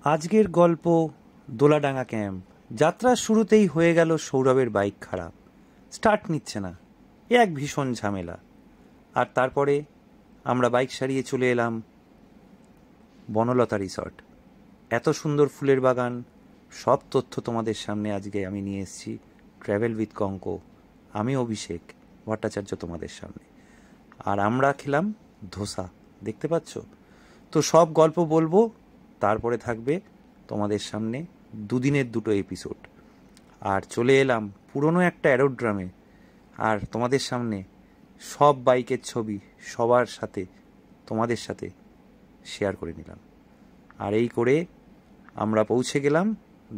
আজকের গল্প দোলাডাঙ্গা ক্যাম্প। যাত্রার শুরুতেই হয়ে গেল সৌরভের বাইক খারাপ, স্টার্ট নিচ্ছে না, এক ভীষণ ঝামেলা। আর তারপরে আমরা বাইক সারিয়ে চলে এলাম বনলতা রিসর্ট। এত সুন্দর ফুলের বাগান, সব তথ্য তোমাদের সামনে আজকে আমি নিয়ে এসেছি ট্র্যাভেল উইথ কঙ্ক। আমি অভিষেক ভট্টাচার্য তোমাদের সামনে। আর আমরা খেলাম ধোসা, দেখতে পাচ্ছ তো। সব গল্প বলবো, তারপরে থাকবে তোমাদের সামনে দুদিনের দুটো এপিসোড। আর চলে এলাম পুরনো একটা অ্যারোড্রামে, আর তোমাদের সামনে সব বাইকের ছবি সবার সাথে তোমাদের সাথে শেয়ার করে নিলাম। আর এই করে আমরা পৌঁছে গেলাম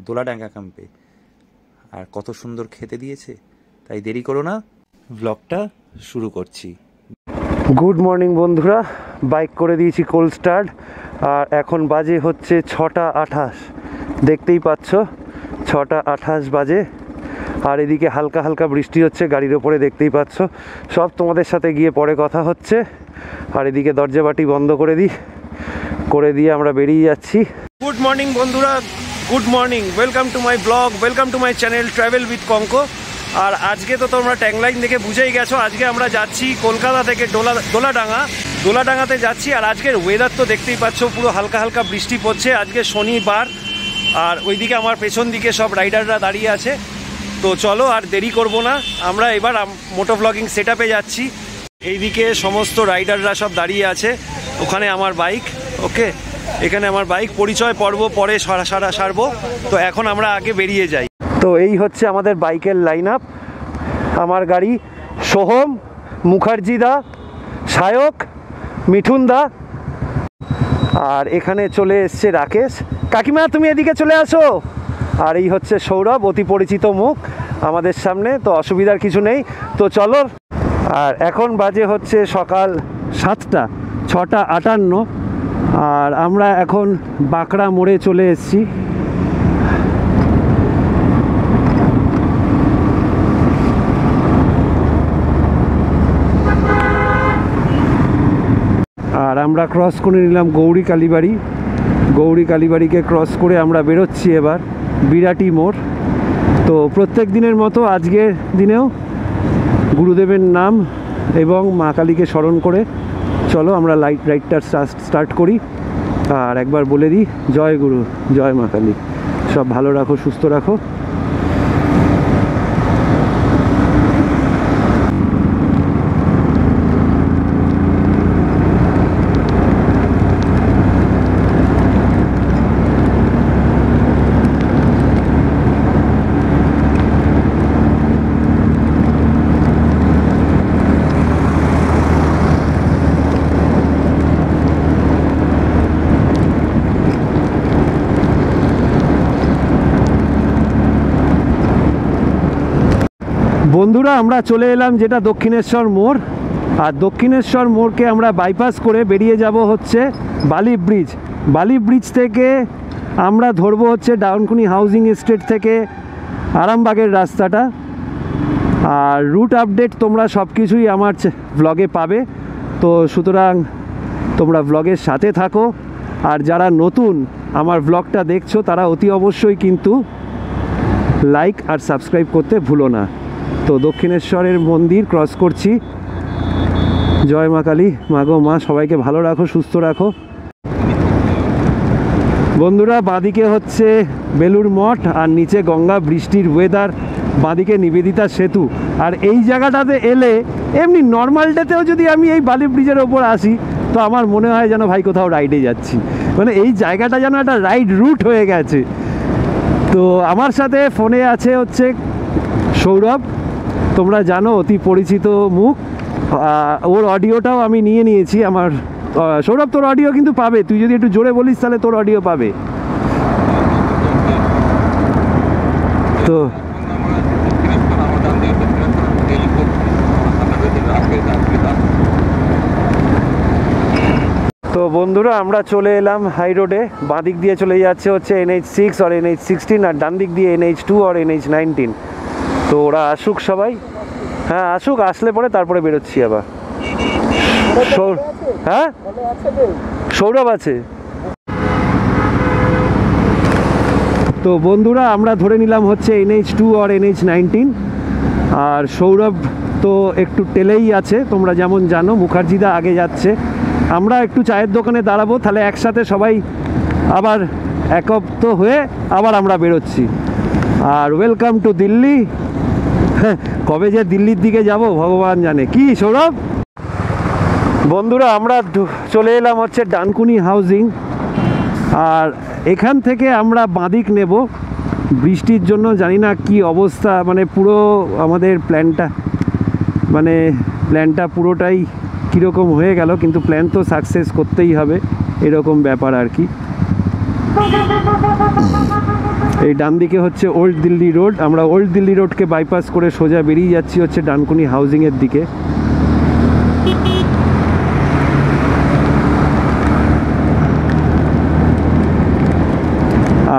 দোলাডাঙ্গা ক্যাম্পে। আর কত সুন্দর খেতে দিয়েছে, তাই দেরি করো না, ব্লগটা শুরু করছি। গুড মর্নিং বন্ধুরা, বাইক করে দিয়েছি কোল্ড স্টার্ট। আর এখন বাজে হচ্ছে 6:28, দেখতেই পাচ্ছ 6:28 বাজে। আর এদিকে হালকা হালকা বৃষ্টি হচ্ছে গাড়ির ওপরে, দেখতেই পাচ্ছ। সব তোমাদের সাথে গিয়ে পরে কথা হচ্ছে। আর এদিকে দরজা বাটি বন্ধ করে দিয়ে আমরা বেরিয়ে যাচ্ছি। গুড মর্নিং বন্ধুরা, good morning, welcome to my blog, welcome to my channel travel with কঙ্ক। আর আজকে তো তোমরা ট্যাগলাইন দেখে বুঝেই গেছো, আজকে আমরা যাচ্ছি কলকাতা থেকে দোলাডাঙ্গাতে যাচ্ছি। আর আজকের ওয়েদার তো দেখতেই পাচ্ছ, পুরো হালকা হালকা বৃষ্টি পড়ছে। আজকে শনিবার, আর ওইদিকে আমার পেছন দিকে সব রাইডাররা দাঁড়িয়ে আছে। তো চলো আর দেরি করব না, আমরা এবার মোটো ব্লগিং সেট আপে যাচ্ছি। এইদিকে সমস্ত রাইডাররা সব দাঁড়িয়ে আছে, ওখানে আমার বাইক, ওকে, এখানে আমার বাইক। পরিচয় পর্ব পরে সারবো, তো এখন আমরা আগে বেরিয়ে যাই। তো এই হচ্ছে আমাদের বাইকের লাইন আপ। আমার গাড়ি সোহম, মুখার্জি দা, সায়ক, মিঠুন দা, আর এখানে চলে এসছে রাকেশ। কাকিমা তুমি এদিকে চলে আসো। আর এই হচ্ছে সৌরভ, অতি পরিচিত মুখ আমাদের সামনে, তো অসুবিধার কিছু নেই। তো চলো। আর এখন বাজে হচ্ছে সকাল 7টা, 6:58। আর আমরা এখন বাঁকড়া মোড়ে চলে এসেছি। আর আমরা ক্রস করে নিলাম গৌরী কালীবাড়িকে ক্রস করে আমরা বেরোচ্ছি এবার বিরাটি মোড়। তো প্রত্যেক দিনের মতো আজকের দিনেও গুরুদেবের নাম এবং মা কালীকে স্মরণ করে চলো আমরা রাইডটা স্টার্ট করি। আর একবার বলে দিই, জয় গুরু, জয় মা কালী, সব ভালো রাখো, সুস্থ রাখো। বন্ধুরা আমরা চলে এলাম যেটা দক্ষিণেশ্বর মোড়। আর দক্ষিণেশ্বর মোড়কে আমরা বাইপাস করে বেরিয়ে যাব হচ্ছে বালি ব্রিজ থেকে আমরা ধরবো হচ্ছে ডাউনকুনি হাউজিং এস্টেট থেকে আরামবাগের রাস্তাটা। আর রুট আপডেট তোমরা সব কিছুই আমার ব্লগে পাবে, তো সুতরাং তোমরা ব্লগের সাথে থাকো। আর যারা নতুন আমার ব্লগটা দেখছো তারা অতি অবশ্যই কিন্তু লাইক আর সাবস্ক্রাইব করতে ভুলো না। তো দক্ষিণেশ্বরের মন্দির ক্রস করছি। জয় মা কালী, মা গো মা, সবাইকে ভালো রাখো, সুস্থ রাখো। বন্ধুরা বাঁদিকে হচ্ছে বেলুর মঠ, আর নিচে গঙ্গা, বৃষ্টির ওয়েদার, বাঁদিকে নিবেদিতা সেতু। আর এই জায়গাটাতে এলে এমনি নর্মাল ডেতেও যদি আমি এই বালি ব্রিজের ওপর আসি, তো আমার মনে হয় যেন ভাই কোথাও রাইডে যাচ্ছি। মানে এই জায়গাটা যেন একটা রাইড রুট হয়ে গেছে। তো আমার সাথে ফোনে আছে হচ্ছে সৌরভ, তোমরা জানো অতি পরিচিত মুখ। ওর অডিওটাও আমি নিয়ে নিয়েছি। আমার সৌরভ, তোর অডিও কিন্তু পাবে, তুই যদি একটু জোরে বলিস তাহলে তোর অডিও পাবে। তো বন্ধুরা আমরা চলে এলাম হাই রোডে। বাঁ দিক দিয়ে চলে যাচ্ছে হচ্ছে NH6 আর NH16, আর ডান দিক দিয়ে NH2 আর NH19। তো ওরা আসুক সবাই, হ্যাঁ আসুক, আসলে পরে তারপরে বেরোচ্ছি আবার। হ্যাঁ সৌরভ আছে। তো বন্ধুরা আমরা ধরে নিলাম হচ্ছে NH2 আর NH19, আর সৌরভ তো একটু টেলেই আছে, তোমরা যেমন জানো। মুখার্জিদা আগে যাচ্ছে, আমরা একটু চায়ের দোকানে দাঁড়াবো, তাহলে একসাথে সবাই আবার একত্র হয়ে আবার আমরা বেরোচ্ছি। আর ওয়েলকাম টু দিল্লি। কবে যে দিল্লির দিকে যাব ভগবান জানে। কি সৌরভ? বন্ধুরা আমরা চলে এলাম হচ্ছে ডানকুনি হাউজিং, আর এখান থেকে আমরা বাঁদিক নেব। বৃষ্টির জন্য জানি না কি অবস্থা, মানে পুরো আমাদের প্ল্যানটা পুরোটাই কীরকম হয়ে গেল, কিন্তু প্ল্যান তো সাকসেস করতেই হবে, এরকম ব্যাপার আর কি। এই ডান দিকে হচ্ছে ওল্ড দিল্লি রোড, আমরা ওল্ড দিল্লি রোডকে বাইপাস করে সোজা বেরিয়ে যাচ্ছি হচ্ছে ডানকুনি হাউজিংয়ের দিকে।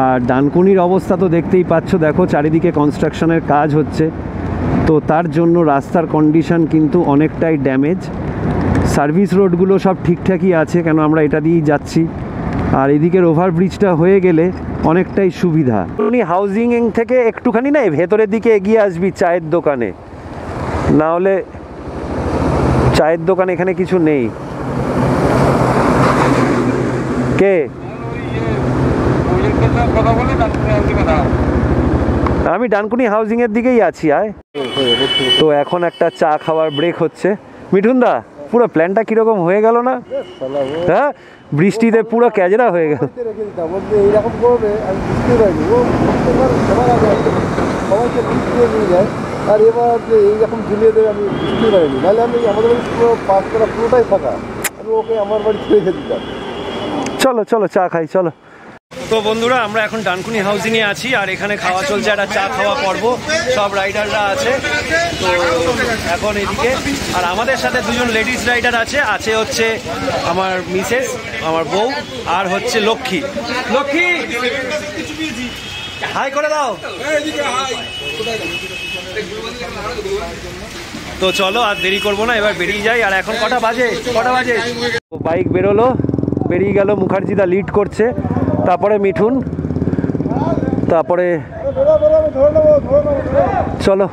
আর ডানকুনির অবস্থা তো দেখতেই পাচ্ছ, দেখো চারিদিকে কনস্ট্রাকশনের কাজ হচ্ছে, তো তার জন্য রাস্তার কন্ডিশন কিন্তু অনেকটাই ড্যামেজ। সার্ভিস রোডগুলো সব ঠিকঠাকই আছে, কেন আমরা এটা দিয়েই যাচ্ছি। আর এদিকের ওভারব্রিজটা হয়ে গেলে অনেকটাই সুবিধা। উনি হাউজিং থেকে একটুখানি না ভেতরের দিকে এগিয়ে আসবি চায়ের দোকানে, না হলে চায়ের দোকান এখানে কিছু নেই। কে? আমি ডানকুনি হাউজিংয়ের দিকেই আছি। আয় তো এখন একটা চা খাওয়ার ব্রেক হচ্ছে। মিঠুনদা, পুরো প্ল্যানটা কিরকম হয়ে গেল না? হ্যাঁ, বৃষ্টিতে পুরো ক্যাজরা হয়ে গেল। আর এবার যে এইরকম ঝুলিয়ে দেবে আমি বুঝতে পারিনি, নাহলে আমি আমাদের বাড়ি পুরো পাঁচ করা পুরোটাই ফাঁকা, আমি ওকে আমার বাড়ি ছেড়ে খেতে দিতাম। চলো চলো চা খাই, চলো। তো বন্ধুরা আমরা এখন ডানকুনি হাউজিংয়ে আছি, আর এখানে খাওয়া চলছে, একটা চা খাওয়া পর্ব, সব রাইডাররা আছে। তো এখন এদিকে আর আমাদের সাথে দুজন লেডিস রাইডার আছে হচ্ছে আমার মিসেস, আমার বউ, আর হচ্ছে লক্ষ্মী। লক্ষ্মী হাই করে দাও। তো চলো আর দেরি করবো না, এবার বেরিয়ে যাই। আর এখন কটা বাজে? বাইক বেরোলো, বেরিয়ে গেল। মুখার্জিদা লিড করছে, তারপরে মিঠুন, তারপরে চলো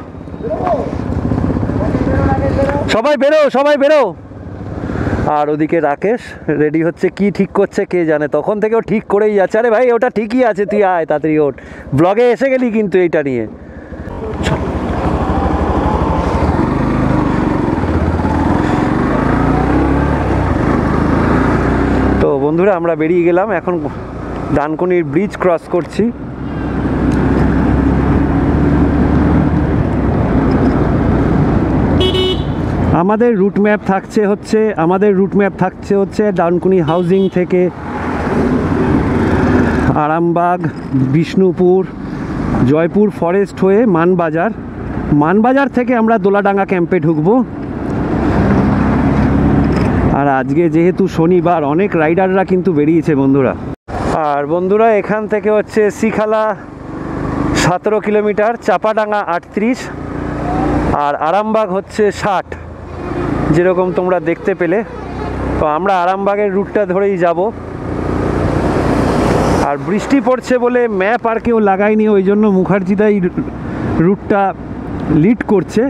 সবাই বেরো। আর ওদিকে রাকেশ রেডি হচ্ছে, কি ঠিক করছে কে জানে, তখন থেকে ও ঠিক করেই যাচ্ছে। আরে ভাই ওটা ঠিকই আছে, তুই আয় তাড়াতাড়ি ওঠ, ব্লগে এসে গেলি কিন্তু এইটা নিয়ে। তো বন্ধুরা আমরা বেরিয়ে গেলাম, এখন ডানকুনির ব্রিজ ক্রস করছি। আমাদের রুট ম্যাপ থাকছে হচ্ছে ডানকুনি হাউজিং থেকে আরামবাগ, বিষ্ণুপুর, জয়পুর ফরেস্ট হয়ে মানবাজার থেকে আমরা দোলাডাঙ্গা ক্যাম্পে ঢুকবো। আর আজকে যেহেতু শনিবার, অনেক রাইডাররা কিন্তু বেরিয়েছে বন্ধুরা। আর বন্ধুরা এখান থেকে হচ্ছে শিখালা 17 কিলোমিটার, চাপাডাঙ্গা 38, আর আরামবাগ হচ্ছে 60, যেরকম তোমরা দেখতে পেলে। তো আমরা আরামবাগের রুটটা ধরেই যাব। আর বৃষ্টি পড়ছে বলে ম্যাপ আর কেউ লাগায়নি, ওই জন্য মুখার্জিদাই রুটটা লিড করছে।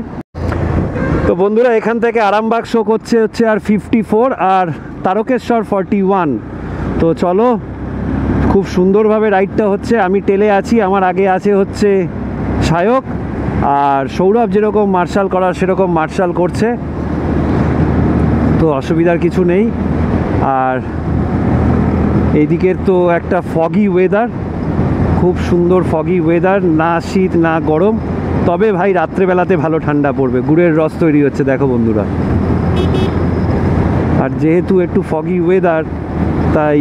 তো বন্ধুরা এখান থেকে আরামবাগ শো করছে আর 54, আর তারকেশ্বর 41। তো চলো, খুব সুন্দরভাবে রাইডটা হচ্ছে। আমি টেলে আছি, আমার আগে আছে হচ্ছে সায়ক, আর সৌরভ যেরকম মার্শাল করার সেরকম মার্শাল করছে, তো অসুবিধার কিছু নেই। আর এইদিকের তো একটা ফগি ওয়েদার, খুব সুন্দর ফগি ওয়েদার, না শীত না গরম, তবে ভাই রাত্রেবেলাতে ভালো ঠান্ডা পড়বে। গুড়ের রস তৈরি হচ্ছে দেখো বন্ধুরা। আর যেহেতু একটু ফগি ওয়েদার, তাই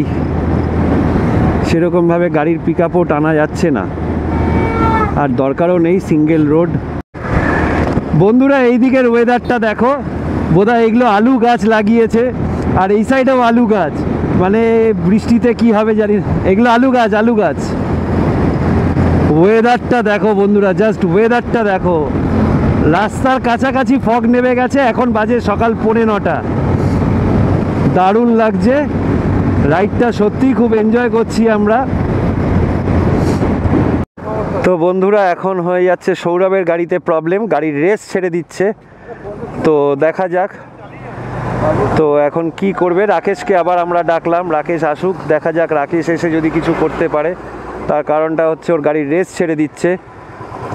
সেরকমভাবে গাড়ির পিক আপও টানা যাচ্ছে না, আর দরকারও নেই, সিঙ্গেল রোড। বন্ধুরা এই দিকের ওয়েদারটা দেখো, বোধহয় এগুলো আলু গাছ লাগিয়েছে, আর এই সাইডেও আলু গাছ, মানে বৃষ্টিতে কি হবে জানি। এগুলো আলু গাছ। ওয়েদারটা দেখো বন্ধুরা, জাস্ট ওয়েদারটা দেখো। রাস্তার কাছাকাছি ফগ নেমে গেছে, এখন বাজে সকাল 9:45। দারুণ লাগছে রাইডটা, সত্যিই খুব এনজয় করছি আমরা। তো বন্ধুরা এখন হয়ে যাচ্ছে সৌরভের গাড়িতে প্রবলেম, গাড়ির রেস ছেড়ে দিচ্ছে, তো দেখা যাক তো এখন কি করবে। রাকেশকে আবার আমরা ডাকলাম, রাকেশ আসুক, দেখা যাক রাকেশ এসে যদি কিছু করতে পারে। তার কারণটা হচ্ছে ওর গাড়ির রেস ছেড়ে দিচ্ছে।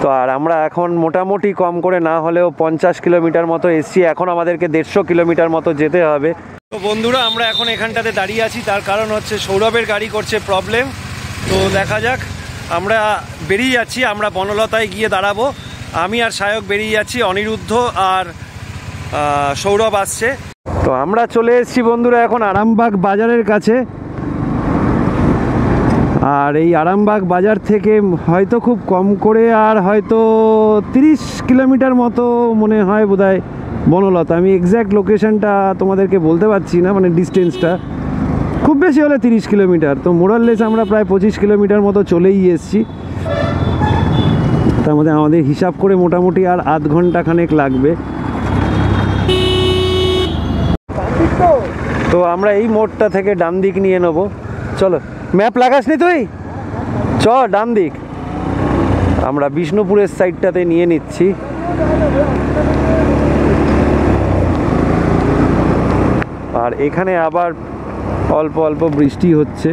তো আর আমরা এখন মোটামুটি কম করে না হলেও 50 কিলোমিটার মতো এসছি, এখন আমাদেরকে 150 কিলোমিটার মতো যেতে হবে। তো বন্ধুরা আমরা এখন এখানটাতে দাঁড়িয়ে আছি, তার কারণ হচ্ছে সৌরভের গাড়ি করছে প্রবলেম। তো দেখা যাক, আমরা বেরিয়ে যাচ্ছি, আমরা বনলতায় গিয়ে দাঁড়াবো। আমি আর সায়ক বেরিয়ে যাচ্ছি, অনিরুদ্ধ আর সৌরভ আসছে। তো আমরা চলে এসেছি বন্ধুরা এখন আরামবাগ বাজারের কাছে। আর এই আরামবাগ বাজার থেকে হয়তো খুব কম করে আর হয়তো 30 কিলোমিটার মতো মনে হয় বোধহয় বনলতা। আমি এক্স্যাক্ট লোকেশনটা তোমাদেরকে বলতে পারছি না, মানে ডিস্টেন্সটা খুব বেশি হলে 30 কিলোমিটার। তো মোরাললেস আমরা প্রায় 25 কিলোমিটার মতো চলেই এসেছি। তার মধ্যে আমাদের হিসাব করে মোটামুটি আর আধ ঘন্টা খানেক লাগবে। তো আমরা এই মোড়টা থেকে ডান দিক নিয়ে নেবো। চলো, ম্যাপ লাগাসনি তুই? চ ডান দিক। আমরা বিষ্ণুপুরের সাইডটাতে নিয়ে নিচ্ছি। আর এখানে আবার অল্প অল্প বৃষ্টি হচ্ছে,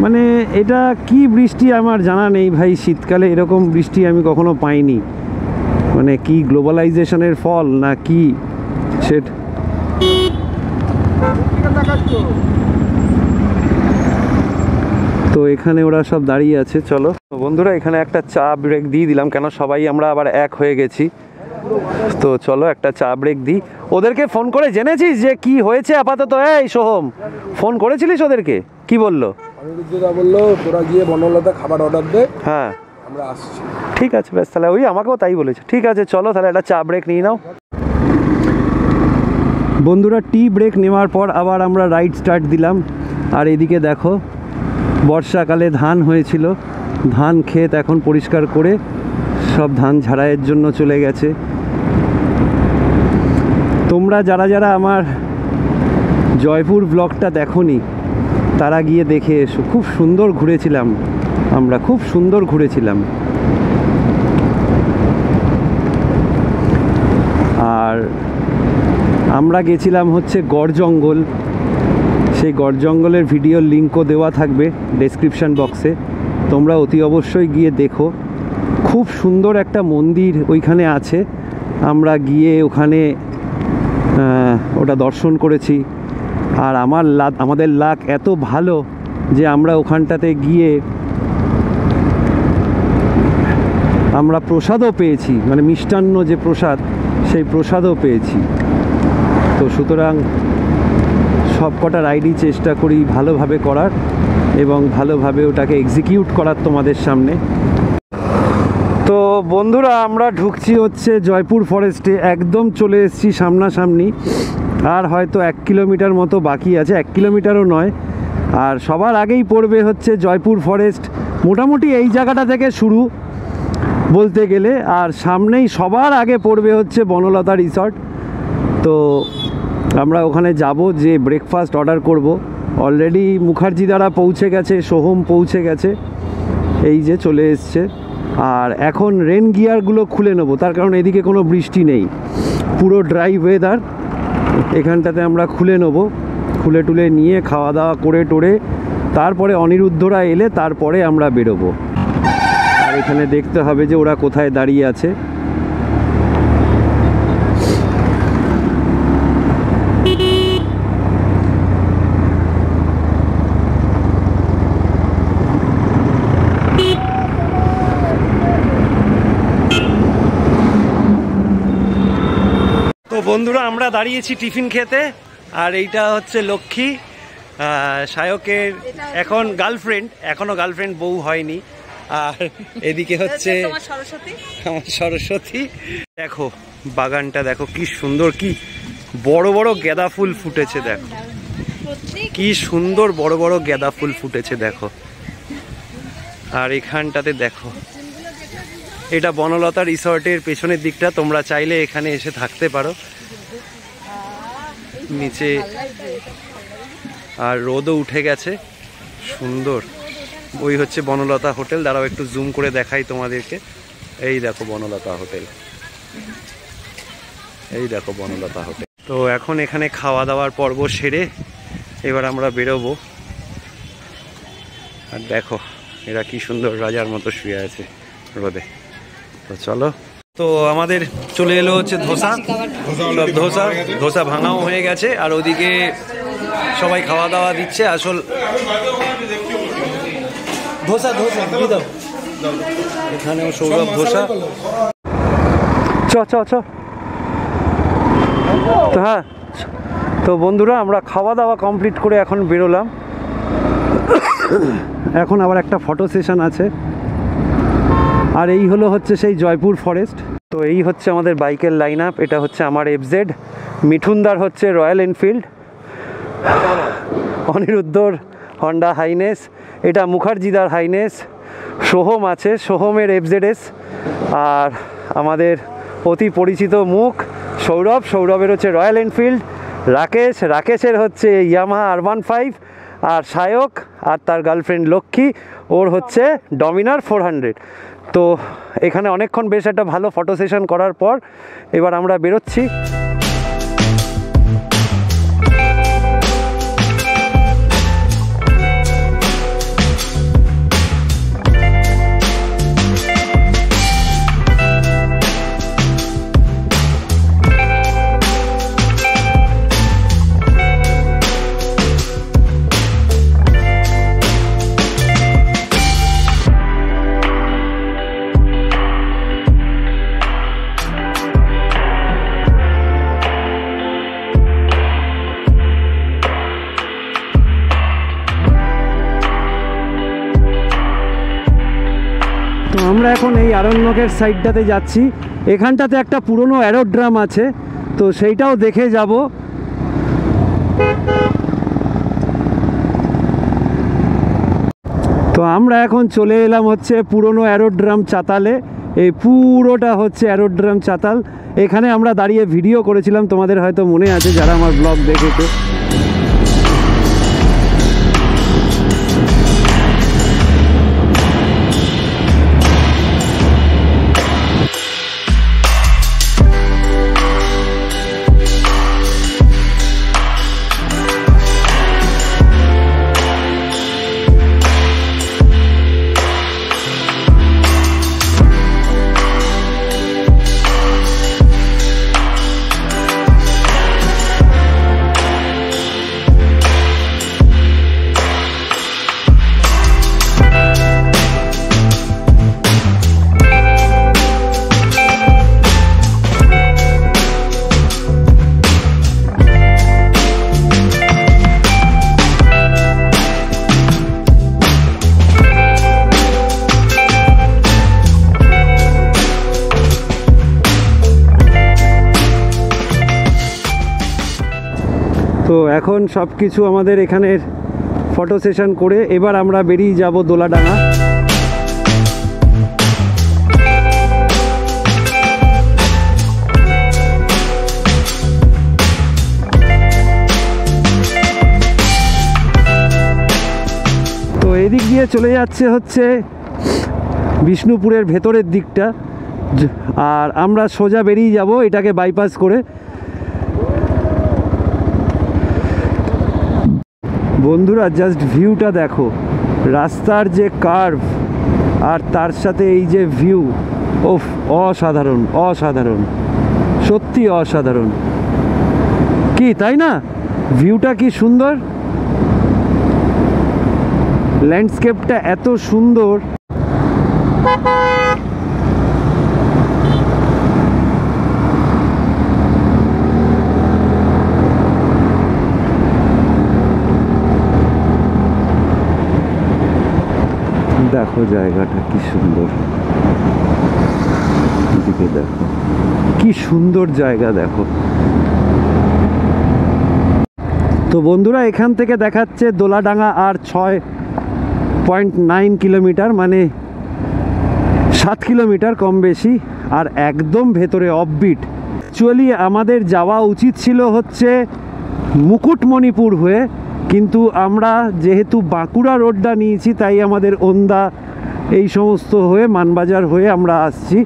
মানে এটা কি বৃষ্টি আমার জানা নেই ভাই। শীতকালে এরকম বৃষ্টি আমি কখনো পাইনি, মানে কি গ্লোবালাইজেশনের ফল না কি সেটা। তো এখানে ওরা সব দাঁড়িয়ে আছে। চলো বন্ধুরা, এখানে একটা চা ব্রেক দিয়ে দিলাম, কেন সবাই আমরা আবার এক হয়ে গেছি। তো চলো একটা চা ব্রেক দিই। ওদেরকে ফোন করে জেনেছিস যে কি হয়েছে আপাতত? এই সোহম, ফোন করেছিলিস ওদেরকে? কি বললো? অনিরুদ্ধদা বললো তোরা গিয়ে বনলতা খাবার অর্ডার দে, হ্যাঁ আমরা আসছি। ঠিক আছে বেশ, তাহলে ওই আমাকেও তাই বলেছে। ঠিক আছে চলো তাহলে একটা চা ব্রেক নিয়ে নাও। বন্ধুরা টি ব্রেক নেওয়ার পর আবার আমরা রাইড স্টার্ট দিলাম। আর এদিকে দেখো, বর্ষাকালে ধান হয়েছিল, ধান ক্ষেত এখন পরিষ্কার করে সব ধান ঝাড়াইয়ের জন্য চলে গেছে। তোমরা যারা যারা আমার জয়পুর ব্লগটা দেখোনি তারা গিয়ে দেখে এসো, খুব সুন্দর ঘুরেছিলাম আমরা, খুব সুন্দর ঘুরেছিলাম। আর আমরা গেছিলাম হচ্ছে গড় জঙ্গল, সেই গড় জঙ্গলের ভিডিওর লিঙ্কও দেওয়া থাকবে ডেসক্রিপশান বক্সে, তোমরা অতি অবশ্যই গিয়ে দেখো। খুব সুন্দর একটা মন্দির ওইখানে আছে, আমরা গিয়ে ওখানে ওটা দর্শন করেছি। আর আমাদের লাক এত ভালো যে আমরা ওখানটাতে গিয়ে আমরা প্রসাদও পেয়েছি, মানে মিষ্টান্ন যে প্রসাদ সেই প্রসাদও পেয়েছি। তো সুতরাং সব কটা রাইডই চেষ্টা করি ভালোভাবে করার এবং ভালোভাবে ওটাকে এক্সিকিউট করার তোমাদের সামনে। তো বন্ধুরা আমরা ঢুকছি হচ্ছে জয়পুর ফরেস্টে, একদম চলে এসেছি সামনাসামনি। আর হয়তো 1 কিলোমিটার মতো বাকি আছে, 1 কিলোমিটারও নয়। আর সবার আগেই পড়বে হচ্ছে জয়পুর ফরেস্ট, মোটামুটি এই জায়গাটা থেকে শুরু বলতে গেলে। আর সামনেই সবার আগে পড়বে হচ্ছে বনলতা রিসর্ট। তো আমরা ওখানে যাব, যে ব্রেকফাস্ট অর্ডার করব। অলরেডি মুখার্জি দ্বারা পৌঁছে গেছে, সোহম পৌঁছে গেছে, এই যে চলে এসছে। আর এখন রেন গিয়ারগুলো খুলে নেবো, তার কারণ এদিকে কোনো বৃষ্টি নেই, পুরো ড্রাই ওয়েদার। এখানটাতে আমরা খুলে নেবো, খুলে টুলে নিয়ে খাওয়া দাওয়া করে টোরে তারপরে অনিরুদ্ধরা এলে তারপরে আমরা বেরোবো। আর এখানে দেখতে হবে যে ওরা কোথায় দাঁড়িয়ে আছে। তো বন্ধুরা আমরা দাঁড়িয়েছি টিফিন খেতে। আর এইটা হচ্ছে লক্ষ্মী, সায়কের এখন গার্লফ্রেন্ড, এখনো গার্লফ্রেন্ড বউ হয়নি। আর এদিকে হচ্ছে আমার সরস্বতী। দেখো বাগানটা দেখো কি সুন্দর, কি বড় বড় গাঁদা ফুল ফুটেছে, দেখো কি সুন্দর বড় বড় গাঁদা ফুল ফুটেছে দেখো। আর এখানটাতে দেখো, এটা বনলতা রিসর্টের পেছনের দিকটা, তোমরা চাইলে এখানে এসে থাকতে পারো নিচে। আর রোদও উঠে গেছে, সুন্দর ওই হচ্ছে বনলতা হোটেল। দাঁড়াও একটু জুম করে দেখাই তোমাদেরকে। এই দেখো বনলতা হোটেল, এই দেখো বনলতা হোটেল। তো এখন এখানে খাওয়া দাওয়ার পর্ব সেরে এবার আমরা বেরোবো। আর দেখো এরা কি সুন্দর রাজার মতো শুয়ে আছে রোদে। তো চলো, তো আমাদের চলে এলো হচ্ছে ধোসা। ধোসা ভাঙাও হয়ে গেছে, আর ওদিকে সবাই খাওয়া দাওয়া দিচ্ছে। আসল ধোসা এখানেও সৌরভ ধোসা। চ তো হ্যাঁ, তো বন্ধুরা আমরা খাওয়া দাওয়া কমপ্লিট করে এখন বেরোলাম। এখন আবার একটা ফটো সেশন আছে। আর এই হচ্ছে সেই জয়পুর ফরেস্ট। তো এই হচ্ছে আমাদের বাইকের লাইন আপ। এটা হচ্ছে আমার FZ, মিঠুনদার হচ্ছে রয়্যাল এনফিল্ড, অনিরুদ্ধর হন্ডা হাইনেস, এটা মুখার্জিদার হাইনেস, সোহম আছে, সোহমের FZS, আর আমাদের অতি পরিচিত মুখ সৌরভের হচ্ছে রয়্যাল এনফিল্ড, রাকেশের হচ্ছে ইয়ামাহা R15, আর সায়ক আর তার গার্লফ্রেন্ড লক্ষ্মী, ওর হচ্ছে ডমিনার 400। তো এখানে অনেকক্ষণ বেশ একটা ভালো ফটো সেশন করার পর এবার আমরা বেরোচ্ছি। তো আমরা এখন এই আরণ্যকের সাইডটাতে যাচ্ছি। এখানটাতে একটা পুরনো অ্যারোড্রাম আছে, তো সেইটাও দেখে যাব। তো আমরা এখন চলে এলাম হচ্ছে পুরনো অ্যারোড্রাম চাতালে। এই পুরোটা হচ্ছে অ্যারোড্রাম চাতাল। এখানে আমরা দাঁড়িয়ে ভিডিও করেছিলাম, তোমাদের হয়তো মনে আছে যারা আমার ব্লগ দেখেছে। তো এখন সব কিছু আমাদের এখানের ফটো সেশন করে এবার আমরা বেরিয়ে যাব দোলাডাঙ্গা। তো এদিক দিয়ে চলে যাচ্ছে হচ্ছে বিষ্ণুপুরের ভেতরের দিকটা, আর আমরা সোজা বেরিয়ে যাব এটাকে বাইপাস করে। বন্ধুরা জাস্ট ভিউটা দেখো, রাস্তার যে কার্ভ আর তার সাথে এই যে ভিউ, ওফ, অসাধারণ অসাধারণ, সত্যি অসাধারণ। কি তাই না? ভিউটা কি সুন্দর, ল্যান্ডস্কেপটা এত সুন্দর। দেখো জায়গাটা কি সুন্দর, এদিকে দেখো কি সুন্দর জায়গা, দেখো। তো বন্ধুরা এখান থেকে দেখাচ্ছে দোলাডাঙ্গা আর 6.9 কিলোমিটার, মানে 7 কিলোমিটার কম বেশি, আর একদম ভেতরে অফবিট। অ্যাকচুয়ালি আমাদের যাওয়া উচিত ছিল হচ্ছে মুকুটমণিপুর হয়ে, কিন্তু আমরা যেহেতু বাঁকুড়া রোডটা নিয়েছি তাই আমাদের ওন্দা এই সমস্ত হয়ে মানবাজার হয়ে আমরা আসছি,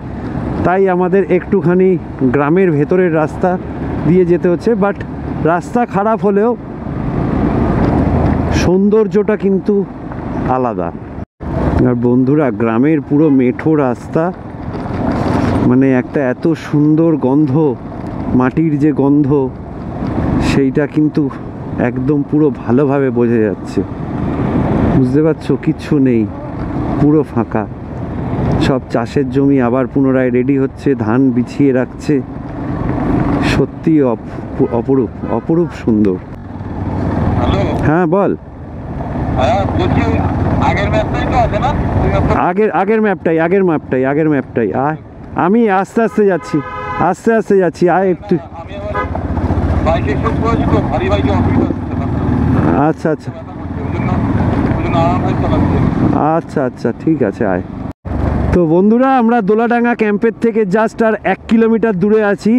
তাই আমাদের একটুখানি গ্রামের ভেতরের রাস্তা দিয়ে যেতে হচ্ছে। বাট রাস্তা খারাপ হলেও সৌন্দর্যটা কিন্তু আলাদা। আর বন্ধুরা, গ্রামের পুরো মেঠো রাস্তা, মানে একটা এত সুন্দর গন্ধ, মাটির যে গন্ধ সেইটা কিন্তু একদম পুরো ভালোভাবে বোঝা যাচ্ছে। বুঝতে পারছো, কিচ্ছু নেই, পুরো ফাঁকা। সব চাষের জমি আবার পুনরায় রেডি হচ্ছে, ধান বিছিয়ে রাখছে। সত্যি অপরূপ অপরূপ সুন্দর। হ্যাঁ বল। আগের ম্যাপটাই আয়। আমি আস্তে আস্তে যাচ্ছি আয় একটু। আচ্ছা ঠিক আছে আয়। তো বন্ধুরা, আমরা দোলাডাঙ্গা ক্যাম্পের থেকে জাস্ট আর 1 কিলোমিটার দূরে আছি।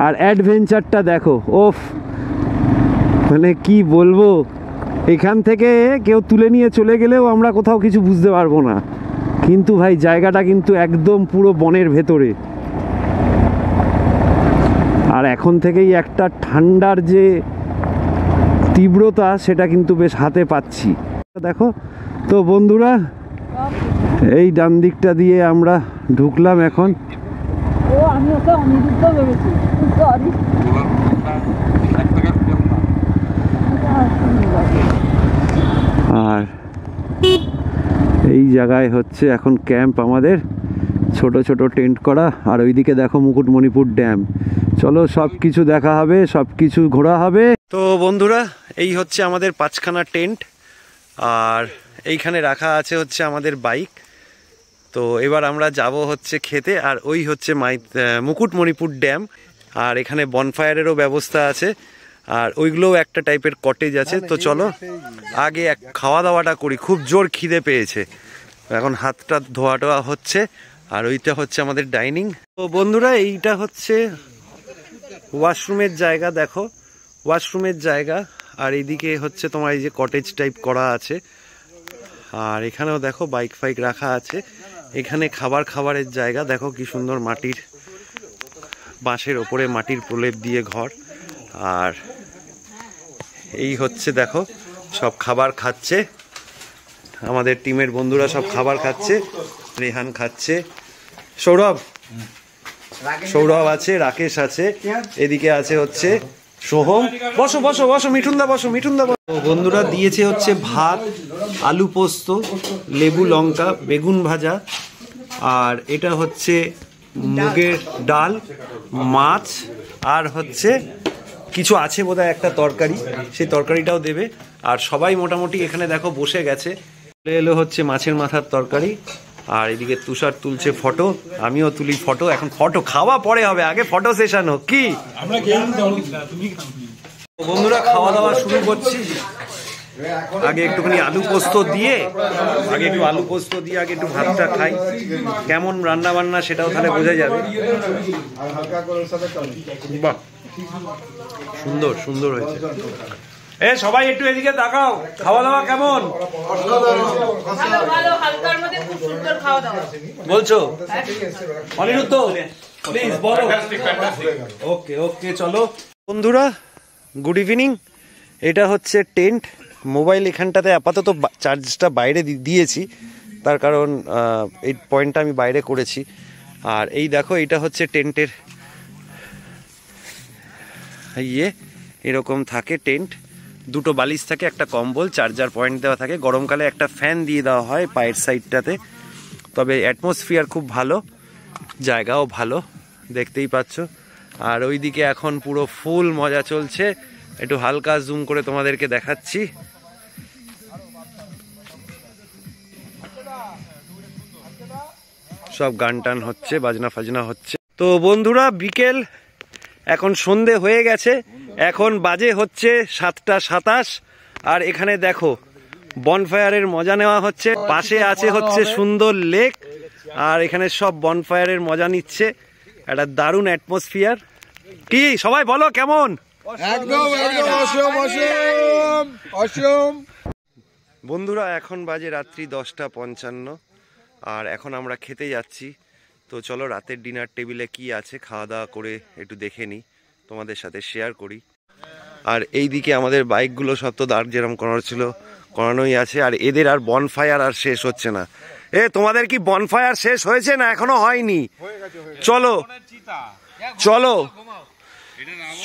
আর অ্যাডভেঞ্চারটা দেখো, ওফ, মানে কি বলবো, এখান থেকে কেউ তুলে নিয়ে চলে গেলেও আমরা কোথাও কিছু বুঝতে পারবো না। কিন্তু ভাই, জায়গাটা কিন্তু একদম পুরো বনের ভেতরে। আর এখন থেকেই একটা ঠান্ডার যে তীব্রতা সেটা কিন্তু বেশ হাতে পাচ্ছি, দেখো। তো বন্ধুরা, এই ডান দিকটা দিয়ে আমরা ঢুকলাম এখন। আর এই জায়গায় হচ্ছে এখন ক্যাম্প আমাদের, ছোট ছোট টেন্ট করা। আর ওইদিকে দেখো মুকুটমণিপুর ড্যাম। চলো, সব কিছু দেখা হবে, সব কিছু ঘোরা হবে। তো বন্ধুরা, এই হচ্ছে আমাদের 5খানা টেন্ট, আর এইখানে রাখা আছে হচ্ছে আমাদের বাইক। তো এবার আমরা যাব হচ্ছে খেতে। আর ওই হচ্ছে মুকুটমণিপুর ড্যাম। আর এখানে বনফায়ারেরও ব্যবস্থা আছে, আর ওইগুলোও একটা টাইপের কটেজ আছে। তো চলো আগে খাওয়া দাওয়াটা করি, খুব জোর খিদে পেয়েছে। এখন হাতটা ধোয়া হচ্ছে। আর ওইটা হচ্ছে আমাদের ডাইনিং। তো বন্ধুরা, এইটা হচ্ছে ওয়াশরুমের জায়গা, দেখো ওয়াশরুমের জায়গা। আর এইদিকে হচ্ছে তোমার এই যে কটেজ টাইপ করা আছে। আর এখানেও দেখো বাইক ফাইক রাখা আছে। এখানে খাবারের জায়গা, দেখো কি সুন্দর, মাটির বাঁশের ওপরে মাটির প্রলেপ দিয়ে ঘর। আর এই হচ্ছে দেখো, সব খাবার খাচ্ছে আমাদের টিমের বন্ধুরা, সব খাবার খাচ্ছে। রেহান খাচ্ছে, সৌরভ আছে, রাকেশ আছে, এদিকে আছে হচ্ছে সোহম। বসো বসো বসো, মিঠুনদা বসো, মিঠুনদা বসো। বন্ধুরা দিয়েছে হচ্ছে ভাত, আলু পোস্ত, লেবু লঙ্কা, বেগুন ভাজা। আর এটা হচ্ছে মুগের ডাল, মাছ, আর হচ্ছে কিছু আছে বোধহয় একটা তরকারি, সেই তরকারিটাও দেবে। আর সবাই মোটামুটি এখানে দেখো বসে গেছে। এলো হচ্ছে মাছের মাথার তরকারি। আর এদিকে তুষার তুলছে ফটো, আমিও তুলি ফটো। এখন ফটো খাওয়া পরে হবে, আগে ফটো সেশন হোক কি? বন্ধুরা, খাওয়া দাওয়া শুরু করছি। আগে একটুখানি আলু পোস্ত দিয়ে আগে একটু ভাতটা খাই। কেমন রান্না বান্না সেটাও তাহলে বোঝা যাবে। বাহ, সুন্দর সুন্দর হয়েছে। সবাই একটু এদিকে তাকাও, খাওয়া দাওয়া কেমন বলছো? অনিরুদ্ধ প্লিজ বলো। ওকে ওকে, চলো বন্ধুরা, গুড ইভিনিং। এটা হচ্ছে টেন্ট। মোবাইল এখানটাতে আপাতত চার্জটা বাইরে দিয়েছি, তার কারণ এই পয়েন্টটা আমি বাইরে করেছি। আর এই দেখো, এটা হচ্ছে টেন্টের এরকম থাকে টেন্ট। দুটো বালিশ থাকে, একটা কম্বল, চার্জার পয়েন্ট দেওয়া থাকে। গরমকালে একটা ফ্যান দিয়ে দেওয়া হয় পায়ের সাইডটাতে। তবে অ্যাটমসফিয়ার খুব ভালো, জায়গাও ভালো, দেখতেই পাচ্ছ। আর ওইদিকে এখন পুরো ফুল মজা চলছে। একটু হালকা জুম করে তোমাদেরকে দেখাচ্ছি। সব গান টান হচ্ছে, বাজনা ফাজনা হচ্ছে। তো বন্ধুরা, বিকেল, এখন সন্ধে হয়ে গেছে। এখন বাজে হচ্ছে 7:27। আর এখানে দেখো বনফায়ারের মজা নেওয়া হচ্ছে। পাশে আছে হচ্ছে সুন্দর লেক, আর এখানে সব বনফায়ারের মজা নিচ্ছে। একটা দারুণ অ্যাটমসফিয়ার। কি সবাই বলো কেমন? একদম একদম অসম অসম অসম। বন্ধুরা এখন বাজে রাত্রি 10:55 আর এখন আমরা খেতে যাচ্ছি। তো চলো রাতের ডিনার টেবিলে কি আছে খাওয়া দাওয়া করে একটু দেখে নিই, তোমাদের সাথে শেয়ার করি। আর এই দিকে আমাদের বাইকগুলো সব তো দাঁড় যেরকম করানো ছিল করানোই আছে। আর এদের আর বনফায়ার আর শেষ হচ্ছে না। তোমাদের কি বনফায়ার শেষ হয়েছে না এখনো হয়নি? চলো চলো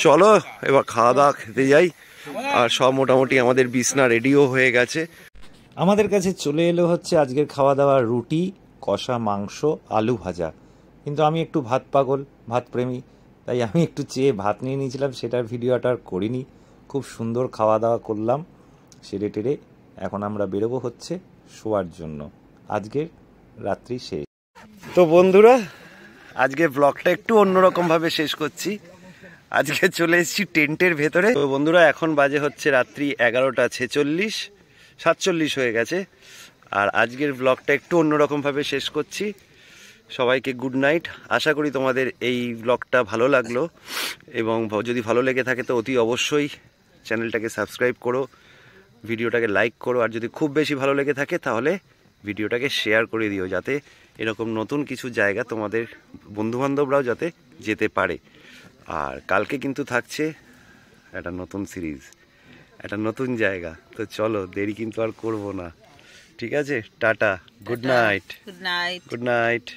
চলো এবার খাওয়া দাওয়া খেতে যাই। আর সব মোটামুটি আমাদের বিছনা রেডিও হয়ে গেছে। আমাদের কাছে চলে এলো হচ্ছে আজকের খাওয়া দাওয়া, রুটি, কষা মাংস, আলু ভাজা। কিন্তু আমি একটু ভাত পাগল, ভাত প্রেমী, তাই আমি একটু চেয়ে ভাত নিয়ে নিয়েছিলাম, সেটার ভিডিওটা আর করিনি। খুব সুন্দর খাওয়া দাওয়া করলাম সেরে টেরে। এখন আমরা বেরোবো হচ্ছে শোয়ার জন্য। আজকের রাত্রি শেষ। তো বন্ধুরা আজকে ব্লগটা একটু অন্যরকম ভাবে শেষ করছি। আজকে চলে এসেছি টেন্টের ভেতরে। তো বন্ধুরা এখন বাজে হচ্ছে রাত্রি 11:46, 47 হয়ে গেছে। আর আজকের ব্লগটা একটু অন্যরকম ভাবে শেষ করছি। সবাইকে গুড নাইট। আশা করি তোমাদের এই ব্লগটা ভালো লাগলো, এবং যদি ভালো লেগে থাকে তো অতি অবশ্যই চ্যানেলটাকে সাবস্ক্রাইব করো, ভিডিওটাকে লাইক করো। আর যদি খুব বেশি ভালো লেগে থাকে তাহলে ভিডিওটাকে শেয়ার করে দিও, যাতে এরকম নতুন কিছু জায়গা তোমাদের বন্ধুবান্ধবরাও যাতে যেতে পারে। আর কালকে কিন্তু থাকছে একটা নতুন সিরিজ, একটা নতুন জায়গা। তো চলো দেরি কিন্তু আর করবো না, ঠিক আছে? Tata, good night, good night. Good night.